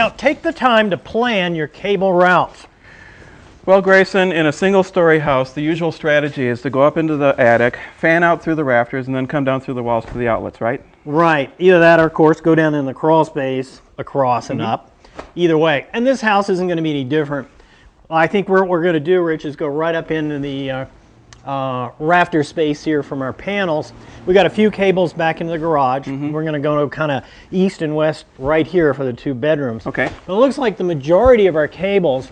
Now take the time to plan your cable routes. Well, Grayson, in a single-story house, the usual strategy is to go up into the attic, fan out through the rafters, and then come down through the walls to the outlets, right? Right. Either that or, of course, go down in the crawl space, across and up. Either way. And this house isn't going to be any different. I think what we're going to do, Rich, is go right up into the rafter space here from our panels. We got a few cables back into the garage. We're going to go kind of east and west right here for the 2 bedrooms. Okay. But it looks like the majority of our cables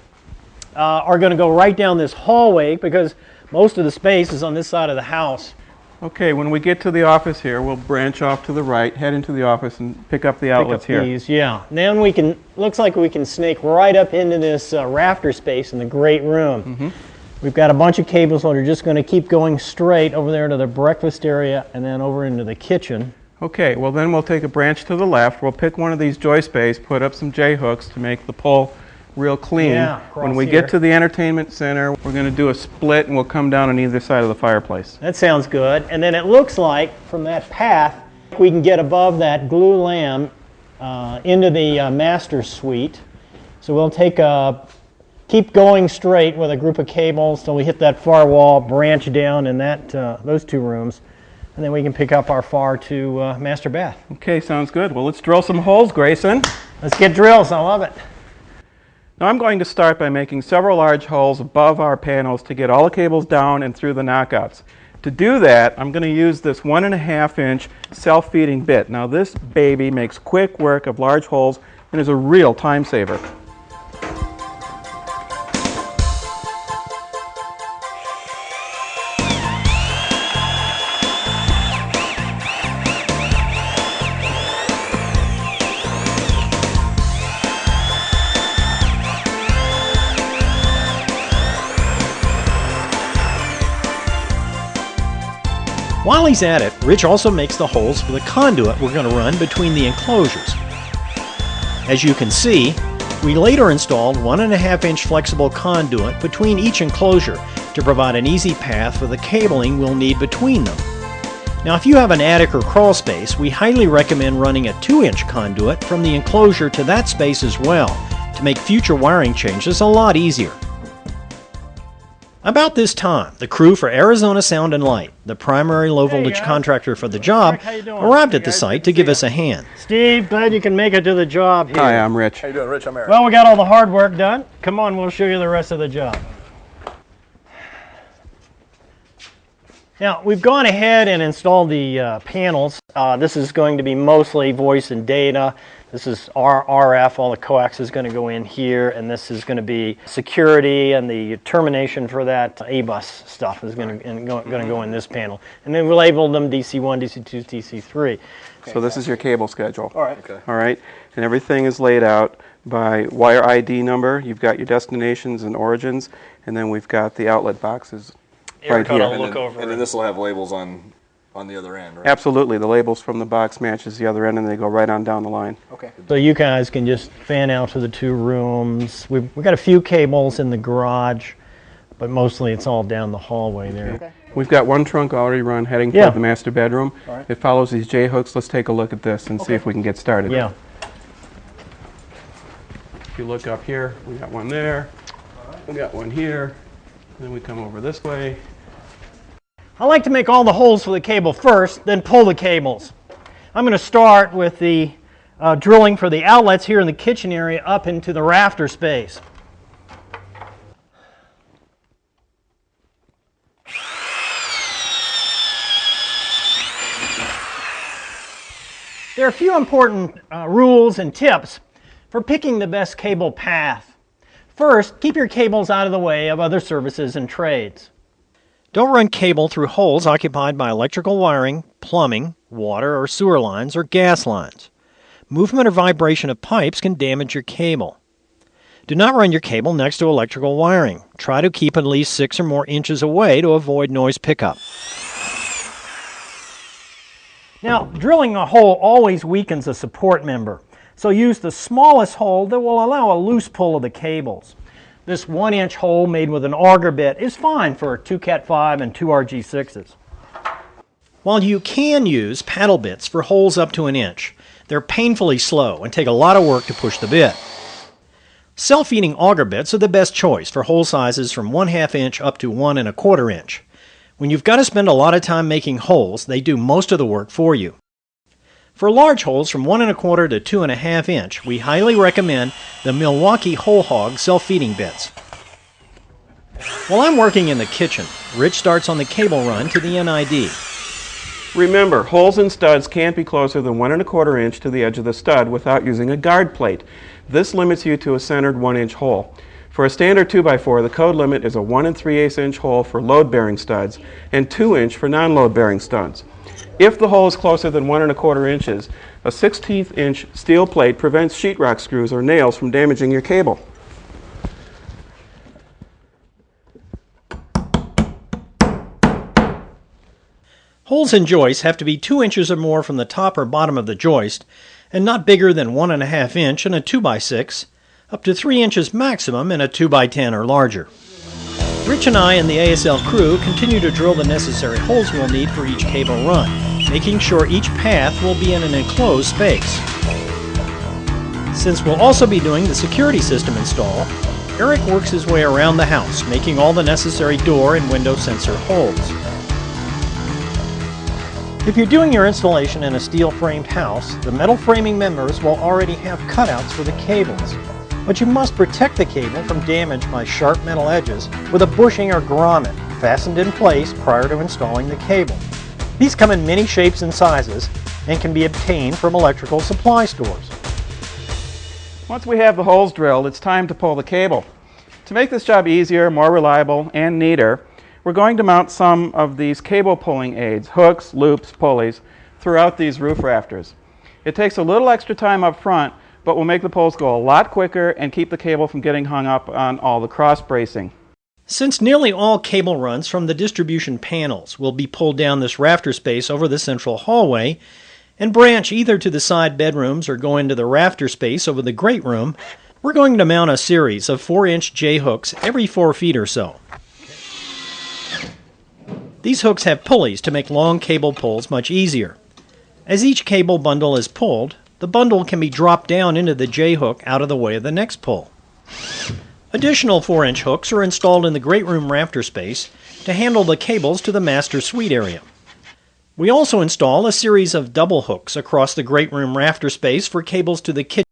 are going to go right down this hallway because most of the space is on this side of the house. Okay, when we get to the office here, we'll branch off to the right, head into the office, and pick up the outlets here. These, yeah. Then we can, looks like we can snake right up into this rafter space in the great room. We've got a bunch of cables that are just going to keep going straight over there to the breakfast area and then over into the kitchen. Okay, well then we'll take a branch to the left. We'll pick one of these joist bays, put up some J-hooks to make the pole real clean. Yeah, when we here. get to the entertainment center, we're going to do a split and we'll come down on either side of the fireplace. That sounds good. And then it looks like from that path we can get above that glue lamb into the master suite. So we'll take keep going straight with a group of cables till we hit that far wall, branch down in that those 2 rooms, and then we can pick up our far 2 master bath. Okay, sounds good. Well, let's drill some holes, Grayson. Let's get drills. I love it. Now I'm going to start by making several large holes above our panels to get all the cables down and through the knockouts. To do that, I'm going to use this 1.5-inch self-feeding bit. Now this baby makes quick work of large holes and is a real time saver. While he's at it, Rich also makes the holes for the conduit we're going to run between the enclosures. As you can see, we later installed 1.5-inch flexible conduit between each enclosure to provide an easy path for the cabling we'll need between them. Now if you have an attic or crawl space, we highly recommend running a 2-inch conduit from the enclosure to that space as well to make future wiring changes a lot easier. About this time, the crew for Arizona Sound and Light, the primary low-voltage contractor for the job, arrived at the site to give us a hand. Steve, glad you can make it to the job here. Hi, I'm Rich. How you doing, Rich? I'm Eric. Well, we got all the hard work done. Come on, we'll show you the rest of the job. Now, we've gone ahead and installed the panels. This is going to be mostly voice and data. This is RF, all the coax is going to go in here, and this is going to be security, and the termination for that A-bus stuff is going to go in this panel. And then we labeled them DC1, DC2, DC3. So this is your cable schedule. All right. Okay. All right, and everything is laid out by wire ID number. You've got your destinations and origins, and then we've got the outlet boxes right here. And then this will have labels on the other end, right? Absolutely. The labels from the box matches the other end, and they go right on down the line. Okay. So you guys can just fan out to the 2 rooms. We've got a few cables in the garage, but mostly it's all down the hallway there. Okay. We've got one trunk already run heading Yeah. toward the master bedroom. All right. It follows these J-hooks. Let's take a look at this and see if we can get started. Yeah. If you look up here, we got one there. We got one here. Then we come over this way. I like to make all the holes for the cable first, then pull the cables. I'm going to start with the drilling for the outlets here in the kitchen area up into the rafter space. There are a few important rules and tips for picking the best cable path. First, keep your cables out of the way of other services and trades. Don't run cable through holes occupied by electrical wiring, plumbing, water or sewer lines, or gas lines. Movement or vibration of pipes can damage your cable. Do not run your cable next to electrical wiring. Try to keep at least 6 or more inches away to avoid noise pickup. Now, drilling a hole always weakens a support member, so use the smallest hole that will allow a loose pull of the cables. This 1-inch hole made with an auger bit is fine for 2 Cat 5 and 2 RG6s. While you can use paddle bits for holes up to 1 inch, they're painfully slow and take a lot of work to push the bit. Self-feeding auger bits are the best choice for hole sizes from 1/2 inch up to 1 1/4 inch. When you've got to spend a lot of time making holes, they do most of the work for you. For large holes from 1 1/4 to 2 1/2 inch, we highly recommend the Milwaukee Hole Hog self-feeding bits. While I'm working in the kitchen, Rich starts on the cable run to the NID. Remember, holes in studs can't be closer than 1 1/4 inch to the edge of the stud without using a guard plate. This limits you to a centered 1-inch hole. For a standard 2x4, the code limit is a 1 3/8 inch hole for load-bearing studs and 2-inch for non-load-bearing studs. If the hole is closer than 1 1/4 inches, a 1/16 inch steel plate prevents sheetrock screws or nails from damaging your cable. Holes in joists have to be 2 inches or more from the top or bottom of the joist, and not bigger than 1 1/2 inch in a 2x6, up to 3 inches maximum in a 2x10 or larger. Rich and I and the ASL crew continue to drill the necessary holes we'll need for each cable run, making sure each path will be in an enclosed space. Since we'll also be doing the security system install, Eric works his way around the house, making all the necessary door and window sensor holes. If you're doing your installation in a steel-framed house, the metal framing members will already have cutouts for the cables. But you must protect the cable from damage by sharp metal edges with a bushing or grommet fastened in place prior to installing the cable. These come in many shapes and sizes and can be obtained from electrical supply stores. Once we have the holes drilled, it's time to pull the cable. To make this job easier, more reliable, and neater, we're going to mount some of these cable pulling aids, hooks, loops, pulleys, throughout these roof rafters. It takes a little extra time up front, but will make the pulls go a lot quicker and keep the cable from getting hung up on all the cross bracing. Since nearly all cable runs from the distribution panels will be pulled down this rafter space over the central hallway and branch either to the side bedrooms or go into the rafter space over the great room, we're going to mount a series of 4-inch J-hooks every 4 feet or so. These hooks have pulleys to make long cable pulls much easier. As each cable bundle is pulled, the bundle can be dropped down into the J-hook out of the way of the next pull. Additional 4-inch hooks are installed in the great room rafter space to handle the cables to the master suite area. We also install a series of double hooks across the great room rafter space for cables to the kitchen